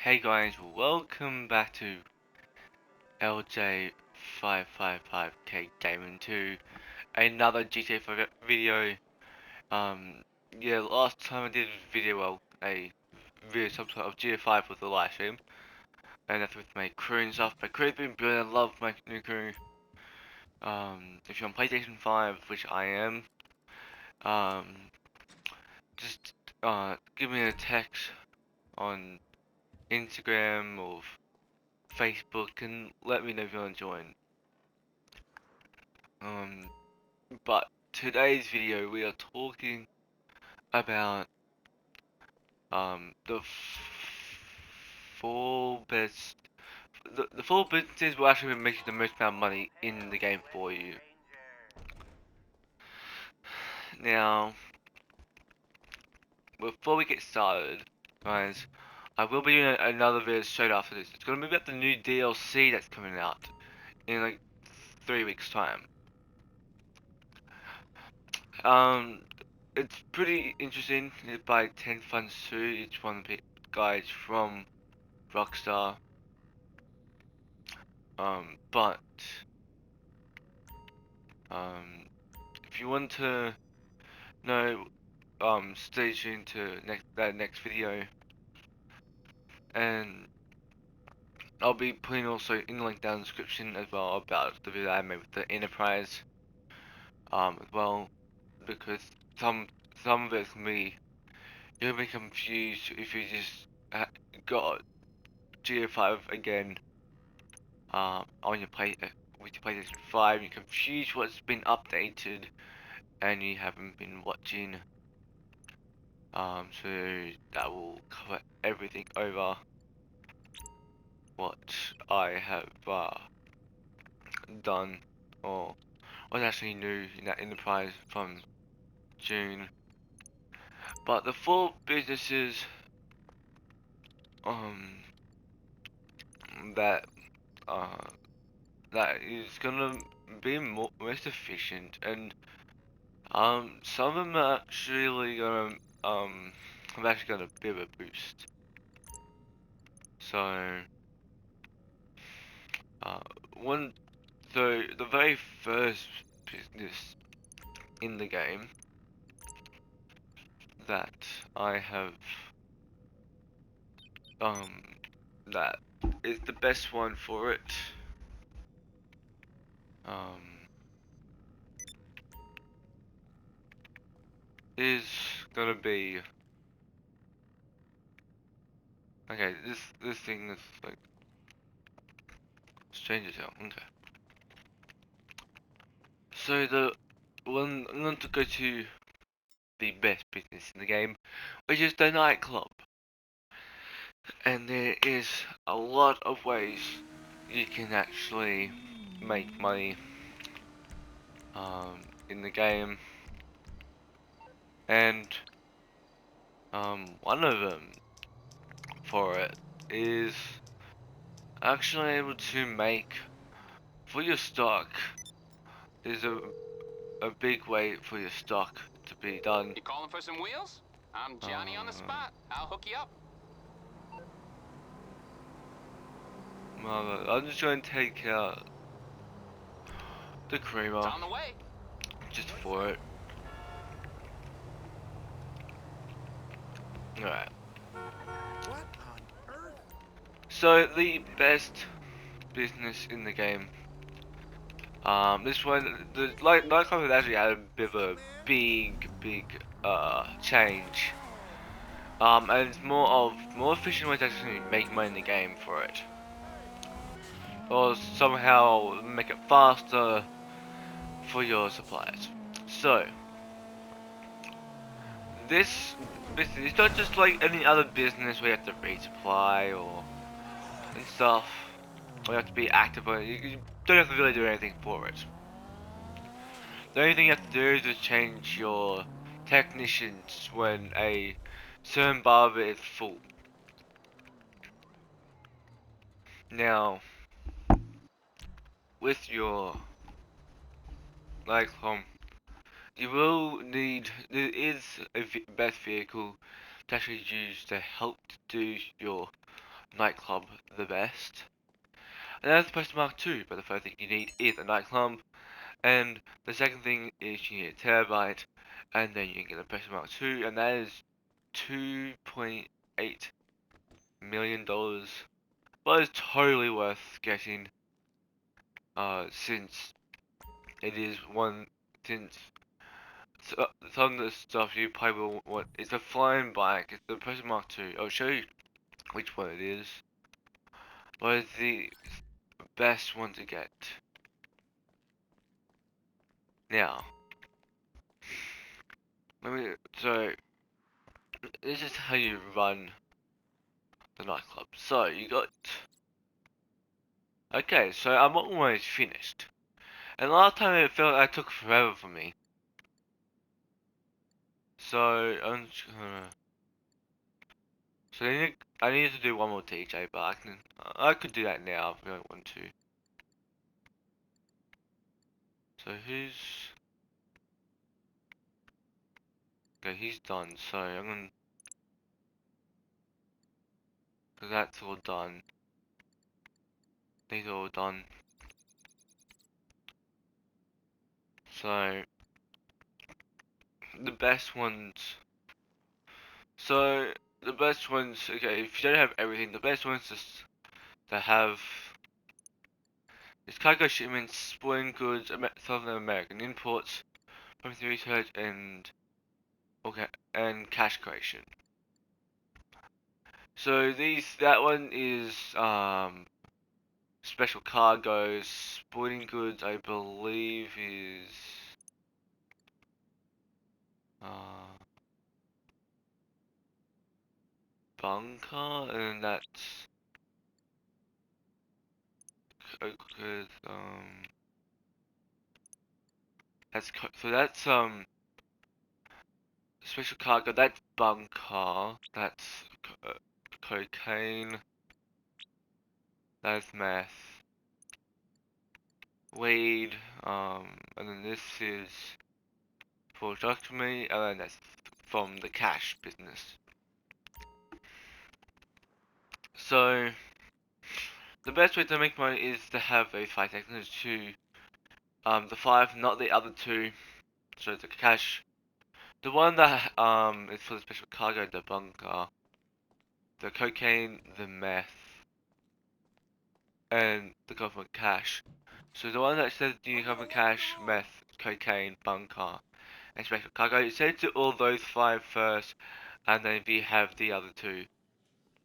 Hey guys, welcome back to LJ555K Gaming 2, another GTA5 video. Yeah, last time I did a video, a video some sort of GTA5 with a live stream, and that's with my crew and stuff. My crew's been brilliant, I love my new crew. If you're on PlayStation 5, which I am, um, just give me a text on Instagram or Facebook and let me know if you want to join. But today's video we are talking about the four best the four businesses will actually be making the most amount of money in the game for you. Now, before we get started, guys, I will be doing another video straight after this. It's gonna be about the new DLC that's coming out in like 3 weeks time. Um, it's pretty interesting. It's by 10 Fun Suit. It's one of the guys from Rockstar. But if you want to know, stay tuned to that next video, and I'll be putting also in the link down in the description as well about the video I made with the Enterprise, as well, because some of it's gonna be you'll be confused if you just got GTA5 again, on your with your PlayStation 5, you're confused what's been updated, and you haven't been watching. So that will cover everything over what I have done, or what's actually new in that enterprise from June. But the four businesses um that uh that is gonna be most efficient, and some of them are actually gonna have actually got a bit of a boost. So uh one so the very first business in the game that I have um that is the best one for it um is gonna be okay. This thing is like strange as hell. Okay, so the one I'm going to go to the best business in the game, which is the nightclub, and there is a lot of ways you can actually make money in the game, and one of them for it is actually able to make for your stock. There's a big way for your stock to be done. You calling for some wheels? I'm Johnny on the spot. I'll hook you up. Well, I'm just going to take out the It's creamer on the way. just for it. Alright. What on earth? So the best business in the game. This one, the Nightclub has actually had a bit of a big change. And it's more efficient ways to actually make money in the game for it, or somehow make it faster for your suppliers. So this business is not just like any other business where you have to resupply or and stuff, or you have to be active on it. You don't have to really do anything for it. The only thing you have to do is just change your technicians when a certain barber is full. Now, with your like you will need, there is a best vehicle to actually use to help to do your nightclub the best. And that's the Mark 2, but the first thing you need is a nightclub, and the second thing is you need a terabyte, and then you can get a Mark 2, and that is $2.8 million. But it's totally worth getting, since it is one, since some of the stuff you probably will want, it's a flying bike, it's the Mark 2, I'll show you which one it is, but it's the best one to get. Now, so, this is how you run the nightclub. So, you got, okay, so I'm almost finished. And last time it felt like it took forever for me. So, I'm just gonna, so I need to do one more TJ, but I could do that now if I don't want to. So okay, he's done, so I'm gonna, so that's all done. These are all done. So, the best ones, so, the best ones, okay, if you don't have everything, the best ones is to have is cargo shipments, sporting goods, Southern American imports, property research, and okay, and cash creation. So that one is special cargoes, sporting goods. I believe is bunker, and that's so that's special cargo. That's bunker. That's cocaine. That's meth. Weed. And then this is for documentary, and then that's from the cash business. So the best way to make money is to have a 5 seconds to the 5, not the other 2. So the cash, the one that is for the special cargo, the bunker, the cocaine, the meth, and the government cash. So the one that says the government cash, meth, cocaine, bunker, and special cargo, you set to all those 5 first, and then if you have the other 2,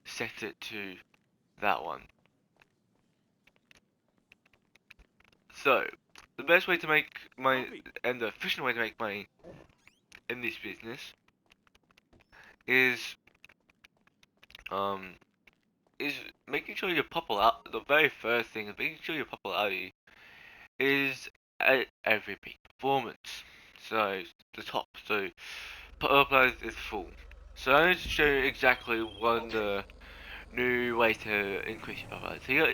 set it to that one. So, the best way to make money, and the efficient way to make money in this business is, is making sure your popular, the very first thing is making sure your popularity is at every peak performance. So, the top, so, popularity is full. So I'm going to show you exactly one of the new ways to increase your popularity. So you got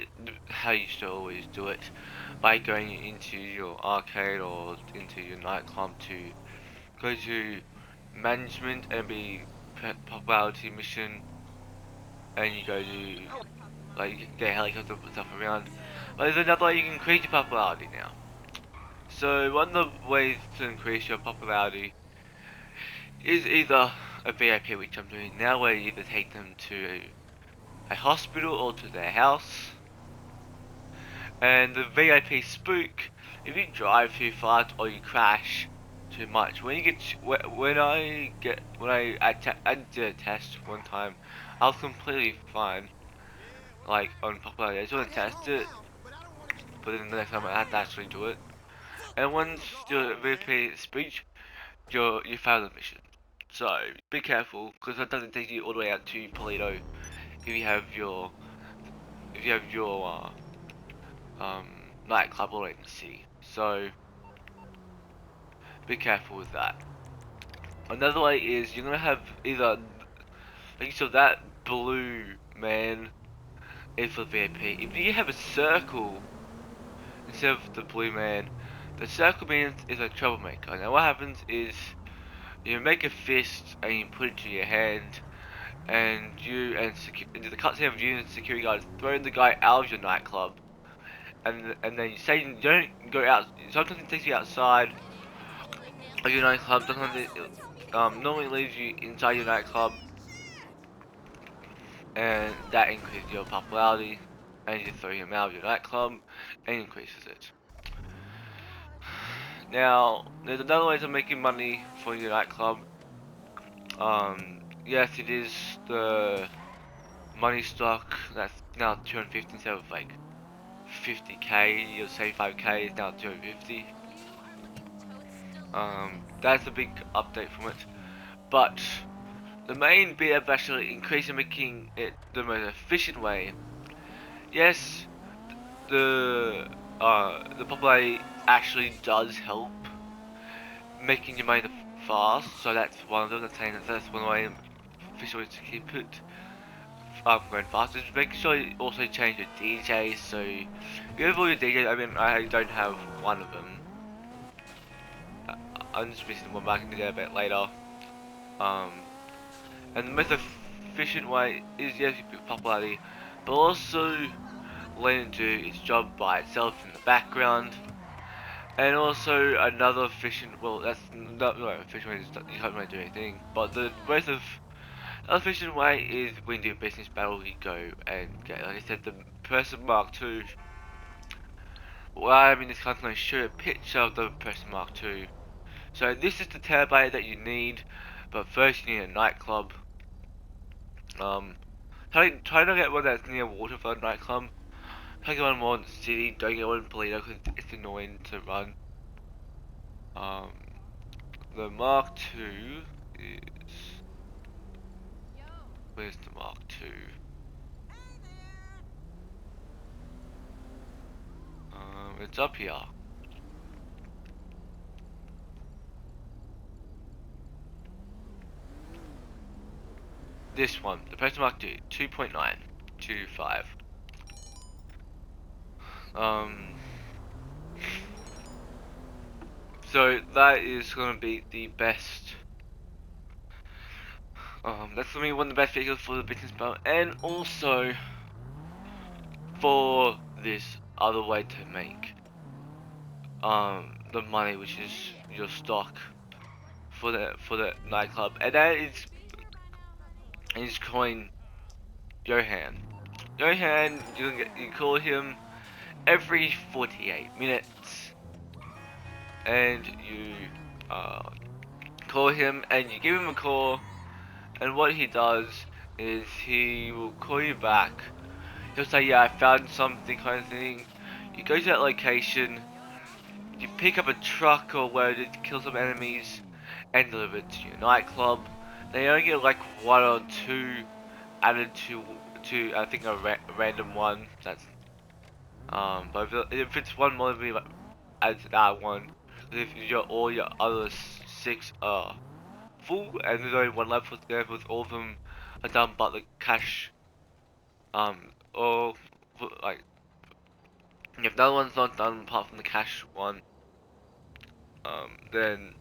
how you should always do it, by going into your arcade or into your nightclub to go to management and be popularity mission, and you go to like get helicopter and stuff around. But there's another way you can increase your popularity now. So one of the ways to increase your popularity is either a VIP, which I'm doing now, where you either take them to a hospital or to their house. And the VIP spook, if you drive too fast or you crash too much, when you get when I did a test one time, I was completely fine, like on popularity. I just want to test it, but then the next time I had to actually do it. And once your VIP speech, you fail the mission. So be careful, because that doesn't take you all the way out to Polito if you have your nightclub or in the city. So be careful with that. Another way is you're gonna have either, like, so that blue man is for VIP. If you have a circle instead of the blue man, the circle means is a troublemaker. Now what happens is you make a fist and you put it to your hand, and into the cutscene of you and security guards throwing the guy out of your nightclub, and then you say you don't go out. Sometimes it takes you outside of your nightclub. Sometimes it normally leaves you inside your nightclub, and that increases your popularity. And you throw him out of your nightclub, and increases it. Now, there's another way of making money for your nightclub. Yes, it is the money stock that's now 250 instead of like 50k or 75k is now 250. That's a big update from it. But the main bit of actually increasing making it the most efficient way. Yes, the popularity actually does help making your money fast. So that's one of them. That's saying that that's one way efficient way to keep it going faster. Just make sure you also change your DJs. So you have all your DJs. I mean, I don't have one of them. I'm just missing one, but I can do that a bit later. Um, and the most efficient way is yes, popularity, but also letting it do its job by itself in the background. And also another efficient, well, that's not no, efficient way. You can't really do anything. But the most of efficient way is when you do business battle, you go and get, like I said, the Person Mark II. Well, I mean, this can't show a picture of the Person Mark II. So this is the turbine that you need, but first you need a nightclub. Try to get one that's near water for a nightclub. Try to get one more in the city. Don't get one in Polito because it's annoying to run. Um, the Mark II is where's the Mark II? It's up here. This one, the Predator Mark II, 2.925. Um, so that is gonna be the best. That's gonna be one of the best vehicles for the business battle, and also for this other way to make the money, which is your stock for the nightclub, and that is calling Johan. Johan, you call him every 48 minutes, and you uh, call him, and you give him a call, and what he does is he will call you back. He'll say, "Yeah, I found something," kind of thing. You go to that location, you pick up a truck or whatever to kill some enemies, and deliver it to your nightclub. They only get like one or two added to I think a random one. That's but if it's one more, it'll be like added to that one. If all your other six are full and there's only one left with all of them are done, but the cash or like if the other one's not done apart from the cash one, then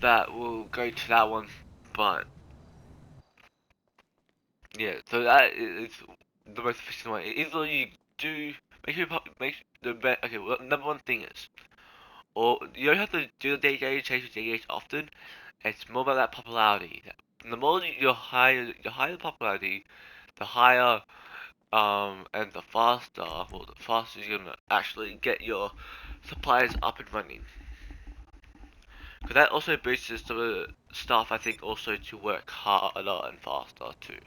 that will go to that one. But yeah, so that is the most efficient way. Either you do make sure make the best. Okay, well, number one thing is, or you don't have to do the DJ change the DJs often. It's more about that popularity. The more you higher the popularity, the higher and the faster, well, the faster you're gonna actually get your supplies up and running. Because that also boosts the staff, I think, also to work harder and faster too.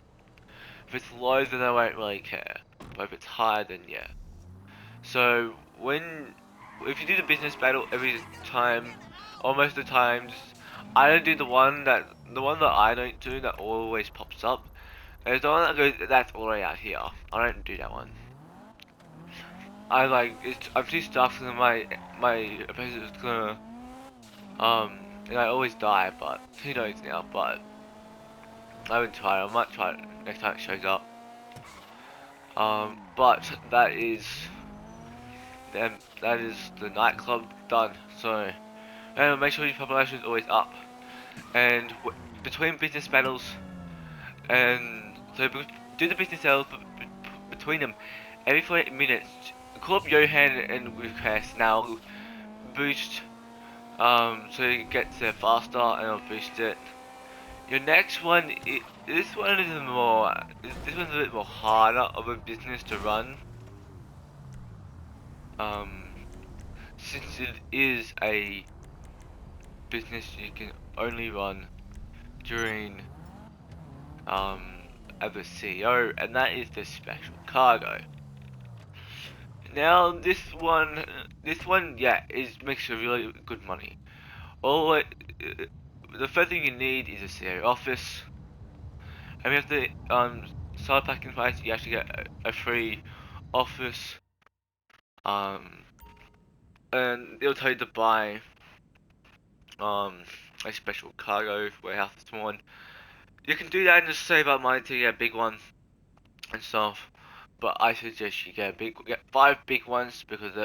If it's low, then I won't really care. But if it's high, then yeah. So if you do the business battle every time, or most of the times, I don't do the one that I don't do that always pops up. There's the one that goes that's all the way out here. I don't do that one. I'm too stuffed and my opponent is gonna and I always die, but who knows now. But I haven't tried. I might try it next time it shows up. But that is the nightclub done. So, and make sure your population is always up. And between business battles, And so do the business sales between them every 48 minutes. Call up Johan and request now boost so it gets there faster and I'll boost it. Your next one, this one is more, this one's a bit more harder of a business to run. Um, since it is a business you can only run during as a CEO, and that is the special cargo. Now this one, yeah, is makes you really good money. All it, the first thing you need is a CEO office, and we have to start packing price. You actually get a free office, um, and it'll tell you to buy a special cargo warehouse small one. You can do that and just save up money to get a big one and stuff. But I suggest you get 5 big ones because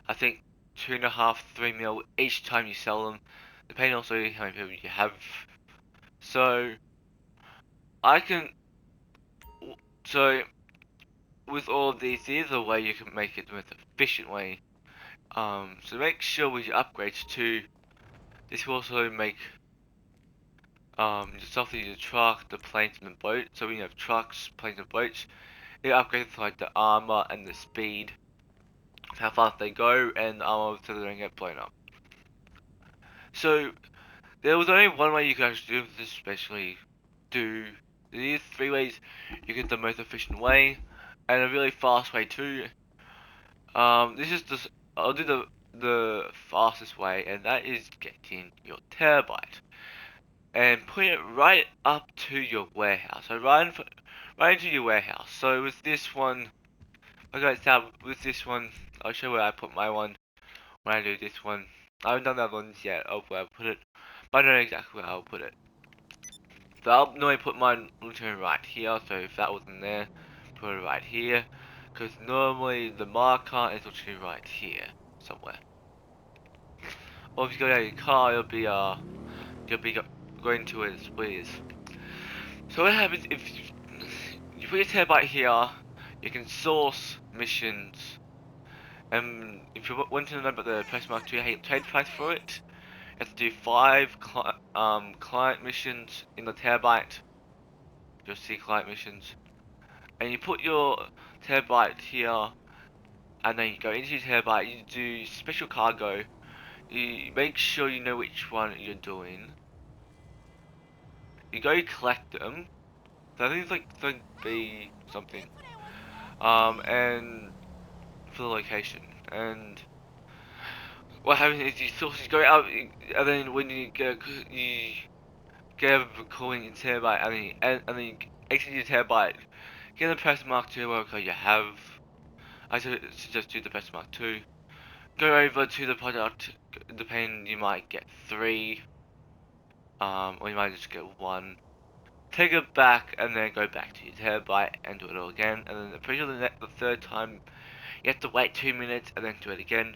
I think 2.5, 3 mil each time you sell them, depending also how many people you have. So I can so with all of these, there's a way you can make it the most efficient way. So make sure with your upgrades too. This will also make the stuff in the truck, the planes, and the boat. So when you have trucks, planes, and boats, it upgrades like the armor and the speed, how fast they go, and armor so they don't get blown up. So there was only one way you could actually do this, especially do these 3 ways. You get the most efficient way, and a really fast way too. This is just I'll do the fastest way, and that is getting your terabyte and put it right up to your warehouse. So right into your warehouse. So with this one, okay, so with this one, I'll show where I put my one when I do this one. I haven't done the other ones yet of where I put it, but I know exactly where I'll put it. So I'll normally put mine literally right here, so if that wasn't there, put it right here. Because normally the marker is literally right here, somewhere. Or if you go down your car, you'll be going to where the split is. So what happens if you put your terabyte here, you can source missions, and if you want to know about the press mark 2 trade price for it, you have to do 5 client missions in the terabyte. You'll see client missions. And you put your terabyte here, and then you go into your terabyte, you do special cargo, you make sure you know which one you're doing, you go collect them, so I think it's like zone B something, and for the location, and what happens is you sort of go out, and then when you get a recording in terabyte, and then you exit your terabyte, get the press mark 2 worker you have, I suggest do the press mark 2. Go over to the product, depending you might get 3, or you might just get 1. Take it back and then go back to your terabyte and do it all again, and then pretty sure the third time you have to wait 2 minutes and then do it again.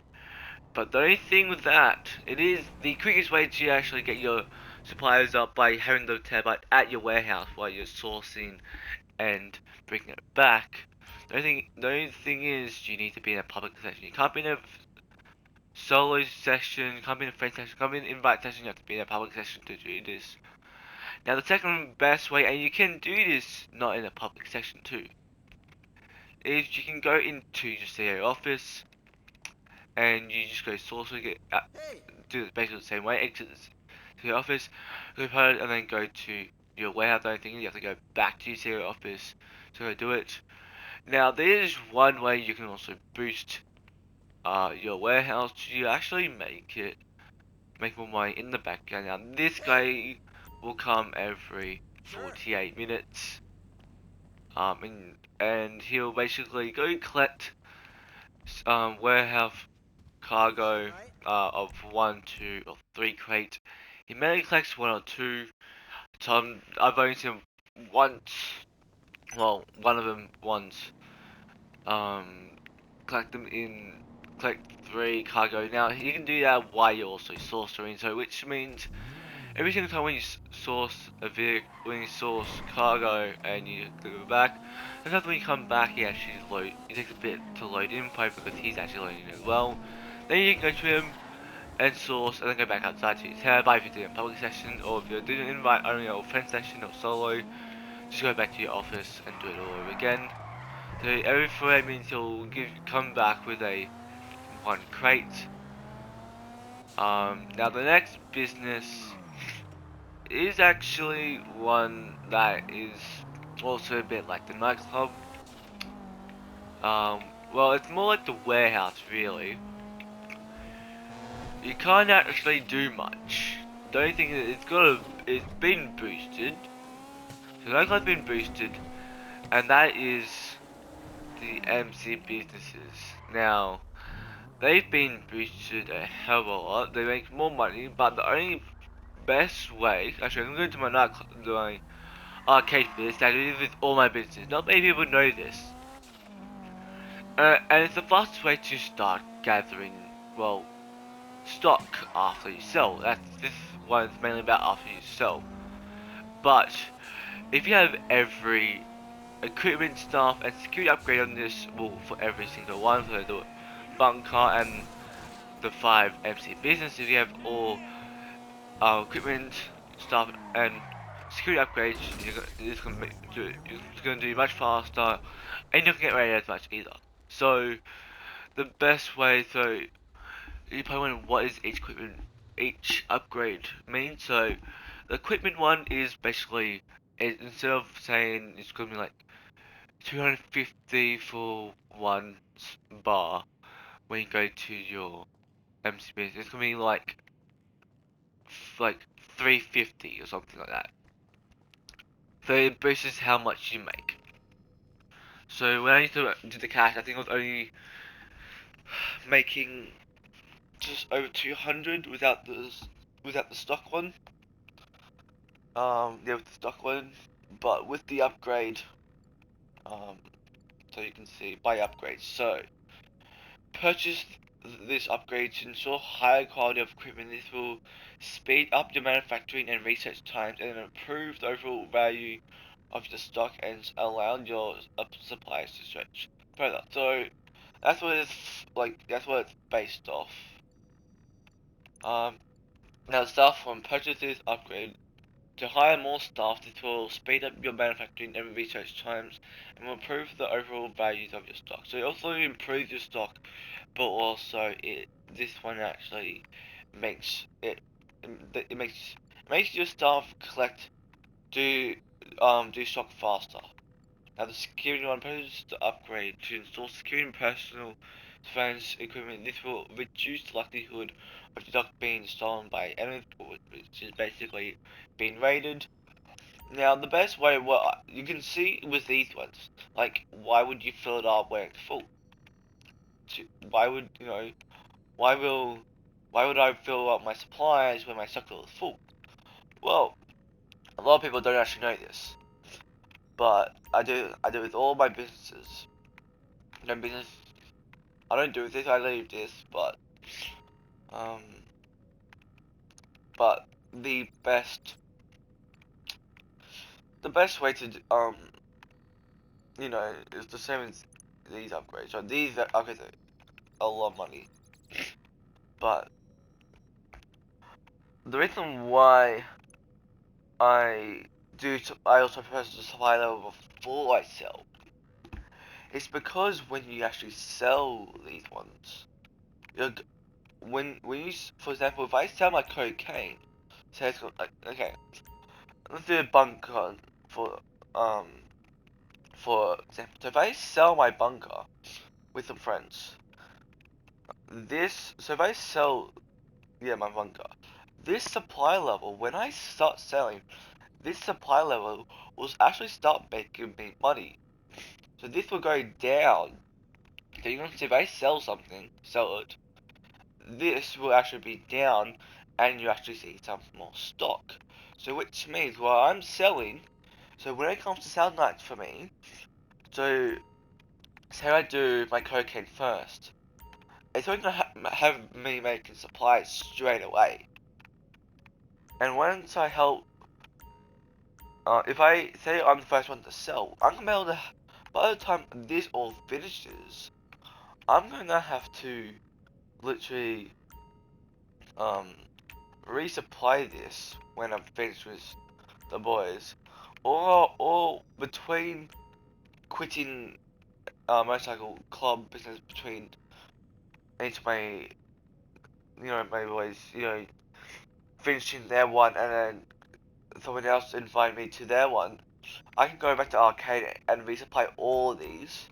But the only thing with that, it is the quickest way to actually get your suppliers up by having the terabyte at your warehouse while you're sourcing and bringing it back. The only thing is you need to be in a public session. You can't be in a solo session, can't be in a friend session, can't be in an invite session, you have to be in a public session to do this. Now the second best way, and you can do this not in a public session too, is you can go into your CEO office and you just go source and get Hey, do it basically the same way, exit the office, go part and then go to your warehouse. I think you have to go back to your CEO office to go do it. Now there is one way you can also boost your warehouse to actually make more money in the background. Now this guy will come every sure. 48 minutes. And he'll basically go collect warehouse cargo Right? of 1, 2, or 3 crate. He mainly collects 1 or 2. So I've only seen him once. Well, one of them once. Um, collect them in collect 3 cargo. Now you can do that while you're also sorcering, so which means every single time when you source a vehicle, when you source cargo and you go back, sometimes when you come back, he actually it takes a bit to load info because he's actually loading as well. Then you can go to him and source, and then go back outside to his tab. If you're doing a public session, or if you're doing an invite only or friend session or solo, just go back to your office and do it all over again. So every 48 minutes he'll come back with a one crate. Now the next business is actually one that is also a bit like the nightclub. Well, it's more like the warehouse, really. You can't actually do much. The only thing is it's been boosted. So the nightclub's been boosted, and that is the MC businesses. Now, they've been boosted a hell of a lot. They make more money, but the only best way, actually, I'm going to my nightclub, my arcade for this. I do this with all my businesses. Not many people know this. And it's the fastest way to start gathering, well, stock after you sell. This one's mainly about after you sell. But if you have every equipment, staff, and security upgrade on this, well, for every single one, for the bunker and the 5 MC businesses, you have all equipment, staff, and security upgrades. It's gonna do much faster, and you can get ready as much either. So the best way, so you probably wonder what is each upgrade means. So the equipment one is basically, instead of saying it's gonna be like 250 for one bar when you go to your MCBs, it's gonna be like 350 or something like that. So it boosts how much you make. So when I used to do the cash, I think I was only making just over 200 without the stock one. Yeah, with the stock one, but with the upgrade, um, so you can see buy upgrades. So purchase this upgrade to ensure higher quality of equipment. This will speed up your manufacturing and research times and improve the overall value of your stock and allow your supplies to stretch further. So that's what it's like. That's what it's based off. Now staff from purchase this upgrade to hire more staff. This will speed up your manufacturing and research times and will improve the overall values of your stock. So it also improves your stock, but also this one actually makes it makes your staff do stock faster. Now the security one purchases the upgrade to install security and personal defense equipment. This will reduce the likelihood of your stock being stolen by enemies, which is basically being raided. Now the best way, what you can see with these ones, like why would you fill it up when it's full? Why would why will why would I fill up my supplies when my stock is full? Well, a lot of people don't actually know this, but I do. I do with all my businesses. No business. I don't do this. I leave this, um, but the best way to is the same as these upgrades. So these upgrades are a lot of money, but the reason why I also purchase the supply level before I sell is because when you actually sell these ones, you're, when you, for example, if I sell my cocaine, say it's got like, okay, let's do a bunker for um for example. So if I sell my bunker with some friends, if I sell, yeah, my bunker, this supply level, when I start selling, this supply level will actually start making me money. So this will go down. So you can see if I sell it, this will actually be down, and you actually see some more stock. So which means while I'm selling, so when it comes to sell nights for me, so say I do my cocaine first, it's not gonna have me making supplies straight away. And once I help, if I say I'm the first one to sell, I'm gonna be able to. By the time this all finishes, I'm gonna have to literally resupply this when I'm finished with the boys, or between quitting motorcycle club business between each my my boys finishing their one and then someone else invite me to their one. I can go back to arcade and resupply all these,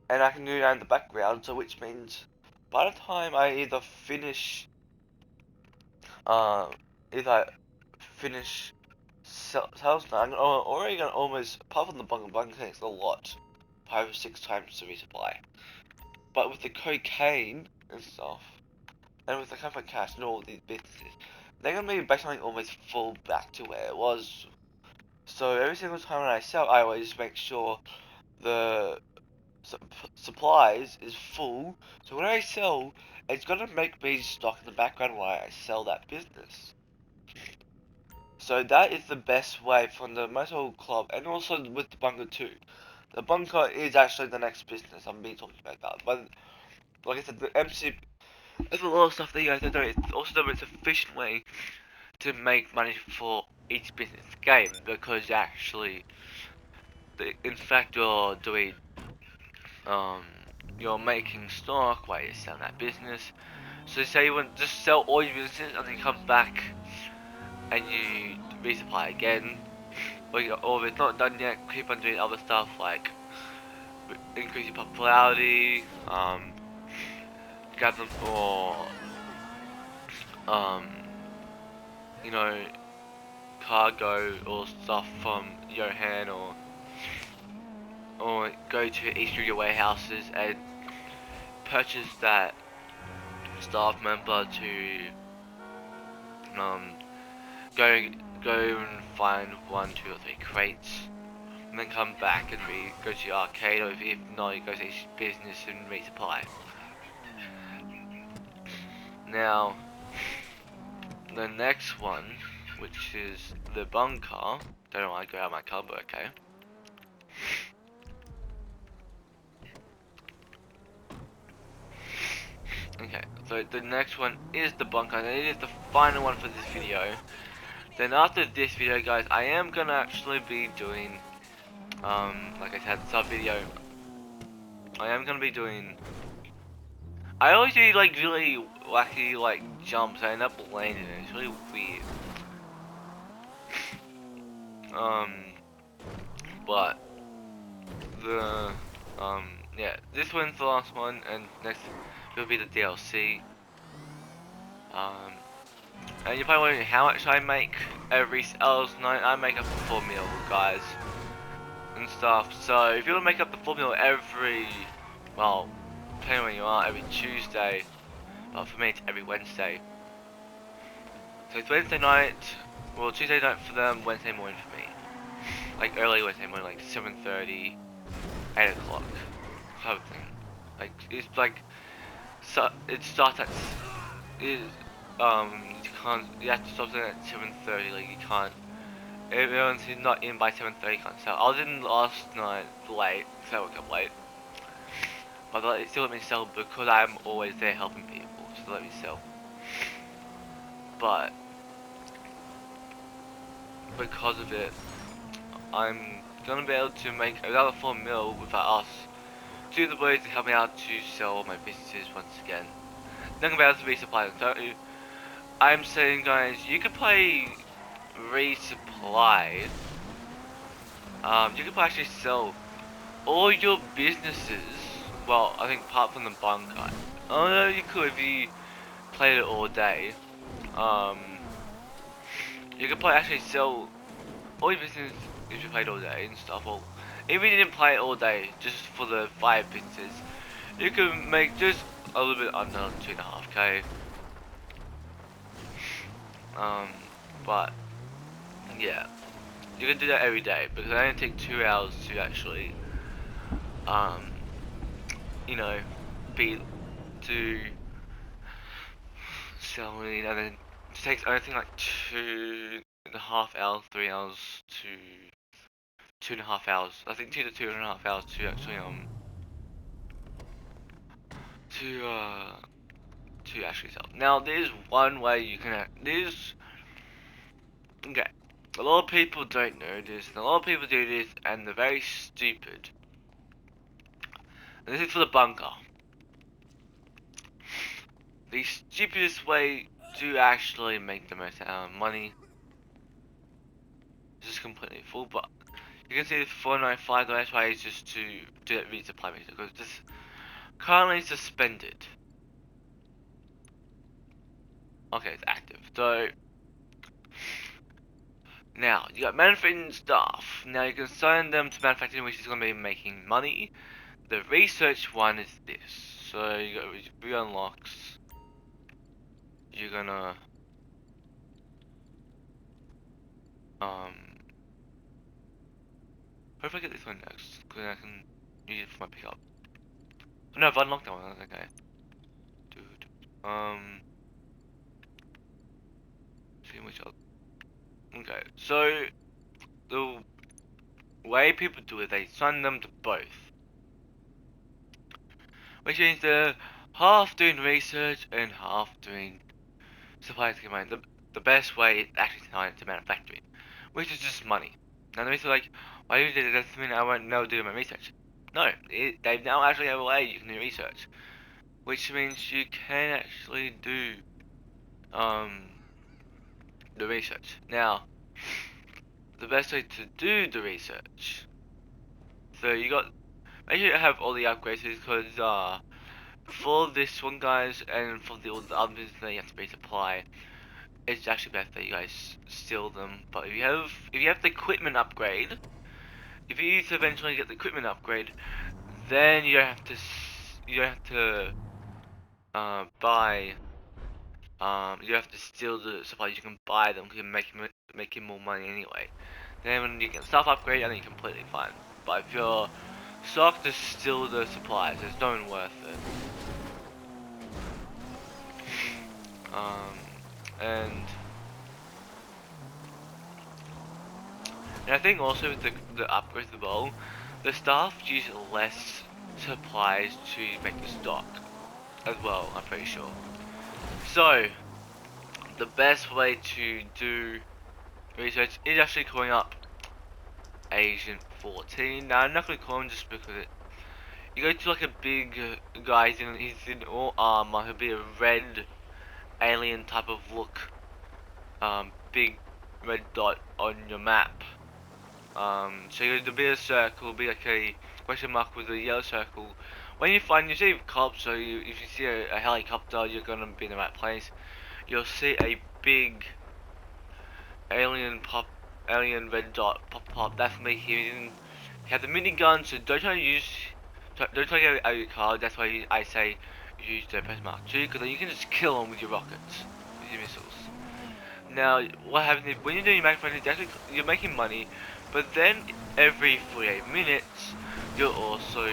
and I can do that in the background. So which means by the time I uh, either finish sales nine, or you can almost apart from the bunker takes a lot, 5 or 6 times to resupply. But with the cocaine and stuff, and with the company cash and all these businesses, they're gonna be basically almost full back to where it was. So every single time when I sell, I always make sure the supplies is full. So when I sell, it's gonna make me stock in the background while I sell that business. So that is the best way from the motorcycle club, and also with the bunker too. The bunker is actually the next business I'm being talking about that. But like I said, the MC, there's a lot of stuff that you guys don't know. It's also the most efficient way to make money for each business game because actually, in fact, um you're making stock while you're selling that business. So say you want to just sell all your businesses and then come back and you resupply again, or if it's not done yet, keep on doing other stuff like increase your popularity, get them for um you know cargo or stuff from Johan or go to each of your warehouses and purchase that staff member to um go go and find 1, 2, or 3 crates, and then come back and go to your arcade, or if not, you go to each business and resupply. Now, the next one, which is the bunker. Don't know why I go out of my car, but okay. Okay, so the next one is the bunker, and it is the final one for this video. Then after this video, guys, I am gonna actually be doing, like I said, sub video. I am gonna be doing. I always do like really wacky like jumps. I end up landing it. It's really weird. Um, but the yeah, this one's the last one, and next will be the DLC. Um, and you're probably wondering how much I make every sales night. I make up the 4 mil, guys, and stuff. So if you want to make up the 4 mil every, well, depending on where you are, every Tuesday. But for me, it's every Wednesday. So it's Wednesday night. Well, Tuesday night for them, Wednesday morning for me. Like early Wednesday morning, like 7:30, 8 o'clock, kind of thing. Like it's like, so it starts at you have to stop at 7:30. Like you can't. Everyone's not in by 7:30. Can't sell. I was in last night late, so I woke up late. But they still let me sell because I'm always there helping people, so they let me sell. But because of it, I'm gonna be able to make another 4 mil without us. Two of the boys to help me out to sell all my businesses once again. Then I'm gonna be able to resupply them. So I'm saying, guys, you could play resupply. You could actually sell all your businesses. Well, I think apart from the bunker. Oh no, you could if you played it all day. You could actually sell all your business if you played all day and stuff. Or if you didn't play it all day, just for the 5 businesses, you could make just a little bit under 2.5k. But yeah, you can do that every day because it only takes 2 hours to actually, um, you know, be to selling and then It takes anything like 2.5 hours, 3 hours to 2.5 hours. I think 2 to 2.5 hours to actually to uh to actually sell. Now there's one way you can there's okay. A lot of people don't know this, and a lot of people do this, and they're very stupid. And this is for the bunker. The stupidest way to actually make the most money. This is completely full, but you can see the 495. The best way is just to do that resupply mission because this currently suspended. Okay, it's active. So now you got manufacturing staff. Now you can assign them to manufacturing, which is going to be making money. The research one is this. So you got re-unlocks. You're gonna um. Hope I get this one next, because I can use it for my pickup. Oh, no, I've unlocked that one. Okay. Dude. See which other. Okay, so the way people do it, they assign them to both, which means they're half doing research and half doing supplies to get money. The best way is actually tying it to manufacturing, which is just money. Now the reason like, why you did it doesn't mean I won't never do my research. No, they now actually have a way you can do research, which means you can actually do um the research. Now, the best way to do the research. So you got make sure you have all the upgrades because for this one guys and for all the other business that you have to resupply, it's actually best that you guys steal them. But if you have the equipment upgrade, if you eventually get the equipment upgrade, then you don't have to buy you have to steal the supplies. You can buy them because you're making more money anyway. Then when you get stuff upgrade, I think you're completely fine. But if you're stuck to steal the supplies, it's not worth it. Um, and I think also with the upgrades as well, the staff use less supplies to make the stock as well. I'm pretty sure. So the best way to do research is actually calling up Agent 14. Now I'm not gonna call him just because you go to like a big guy, he's in all armor, he'll be a red alien type of look, big red dot on your map. So there'll be a circle, be like a question mark with a yellow circle. When you see cops, so if you see a helicopter, you're gonna be in the right place. You'll see a big alien red dot pop up. That's me. He has the minigun, so don't try to use, don't try to get out of your car. That's why I say use the press mark 2, because then you can just kill them with your rockets, with your missiles. Now, what happens is when you're doing manufacturing, actually you're making money, but then every 48 minutes, you're also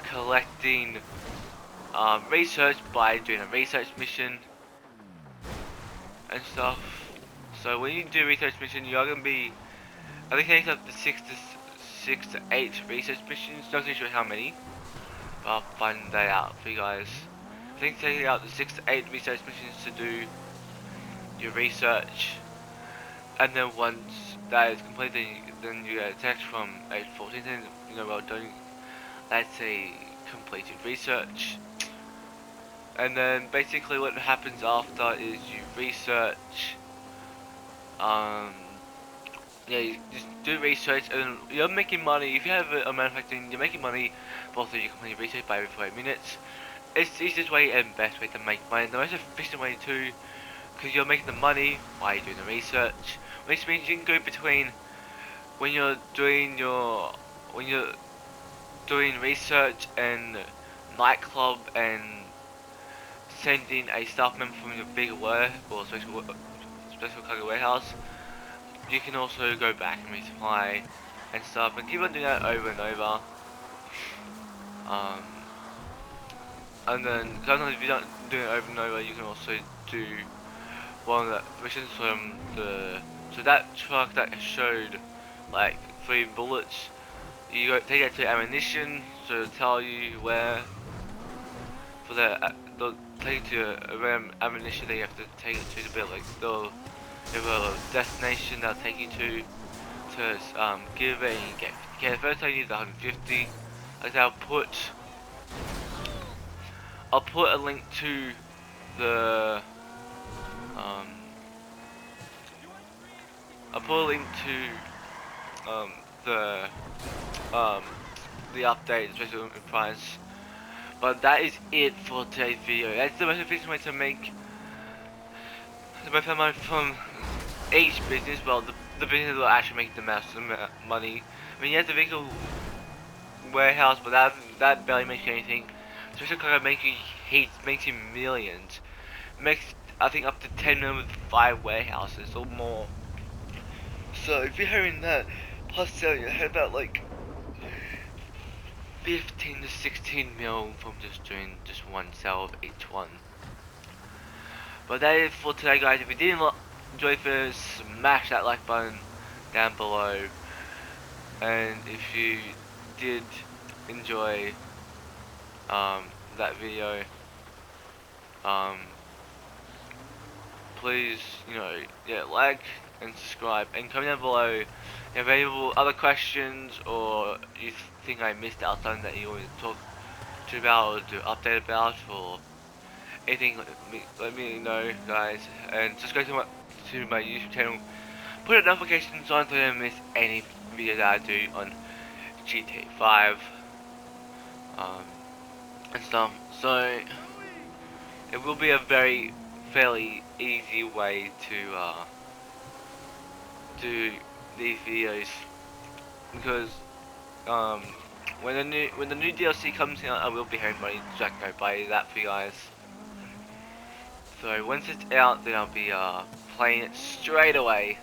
collecting research by doing a research mission and stuff. So when you do research mission, you're gonna be, I think it's up to 6 to 8 research missions. Not too sure how many, but I'll find that out for you guys. I think taking out the 6 to 8 research missions to do your research, and then once that is completed, then you get a text from 814 saying, you know, well done. That's a completed research. And then basically what happens after is you research, yeah, you just do research and you're making money. If you have a manufacturing, you're making money, but also you complete research by every 5 minutes. It's the easiest way and best way to make money. The most efficient way too, because you're making the money while doing the research. Which means you can go between when you're doing research and nightclub and sending a staff member from your bigger or special cargo warehouse. You can also go back and resupply and stuff, and keep on doing that over and over. Um, and then sometimes if you don't do it over and over, you can also do one of the missions from so that truck that showed like 3 bullets. You go take it to ammunition, so it'll tell you where for they'll take you to a random ammunition that you have to take it to the building. They'll have a destination they'll take you to give it and get. Okay, the first time you need 150. Like I'll put a link to the um I'll put a link to the um the update, especially in price. But that is it for today's video. That's the most efficient way to make the most money from each business. Well, the business will actually make the most money. I mean, yes, the vehicle warehouse, but that barely makes anything. Especially because he makes you millions. Makes I think up to 10 million with 5 warehouses or more. So if you're hearing that, plus selling, you had about like 15 to 16 mil from just doing just one sell of each one. But that is for today, guys. If you did enjoy this, smash that like button down below. And if you did enjoy that video, please, yeah, like and subscribe and comment down below if you have any other questions or you think I missed out something that you want me to talk to about or to update about or anything. Let me know, guys, and just go to my YouTube channel, put notifications on so you don't miss any video that I do on GTA5 and stuff. So it will be a fairly easy way to do these videos because when the new DLC comes out, I will be having money so I can go buy that for you guys. So once it's out, then I'll be playing it straight away.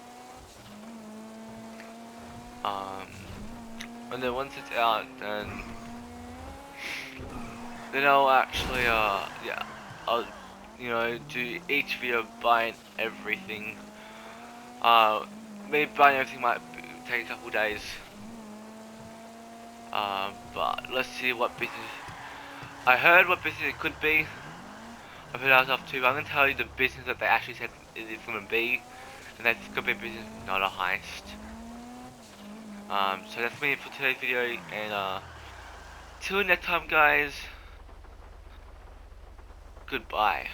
And then once it's out, then I'll actually yeah, I'll do each video buying everything. Maybe buying everything might take a couple days. But let's see what business. I heard what business it could be. I've heard other stuff too, but I'm gonna tell you the business that they actually said it is gonna be, and that's gonna be a business, not a heist. So that's me for today's video, and till next time, guys. Goodbye.